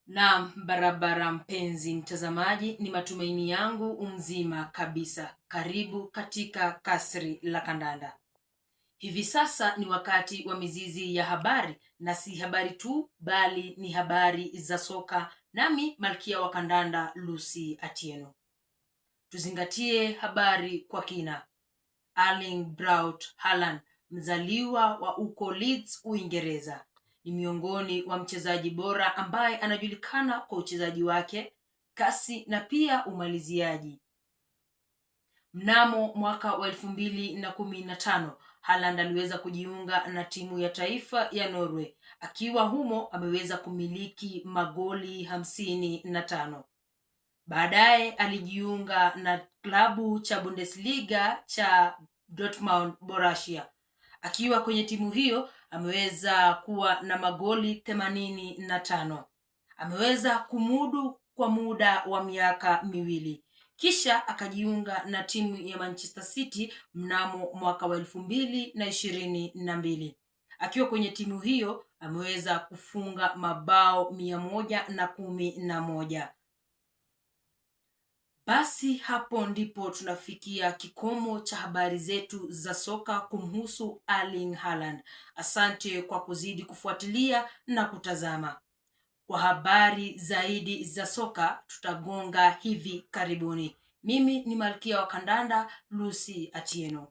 Naam, barabara mpenzi mtazamaji, ni matumaini yangu umzima kabisa. Karibu katika kasri la kandanda. Hivi sasa ni wakati wa mizizi ya habari, na si habari tu bali ni habari za soka, nami malkia wa kandanda Lucy Atieno. Tuzingatie habari kwa kina. Erling Braut Haaland, mzaliwa wa uko Leeds, Uingereza, ni miongoni wa mchezaji bora ambaye anajulikana kwa uchezaji wake, kasi na pia umaliziaji. Mnamo mwaka wa 2015 Haaland aliweza kujiunga na timu ya taifa ya Norway. Akiwa humo ameweza kumiliki magoli 55. Baadaye alijiunga na klabu cha Bundesliga cha Dortmund Borussia. Akiwa kwenye timu hiyo ameweza kuwa na magoli 85. Ameweza kumudu kwa muda wa miaka miwili. Kisha akajiunga na timu ya Manchester City mnamo mwaka wa 2022. Akiwa kwenye timu hiyo ameweza kufunga mabao 111. Basi hapo ndipo tunafikia kikomo cha habari zetu za soka kumhusu Erling Haaland. Asante kwa kuzidi kufuatilia na kutazama. Kwa habari zaidi za soka tutagonga hivi karibuni. Mimi ni malkia wa kandanda Lucy Atieno.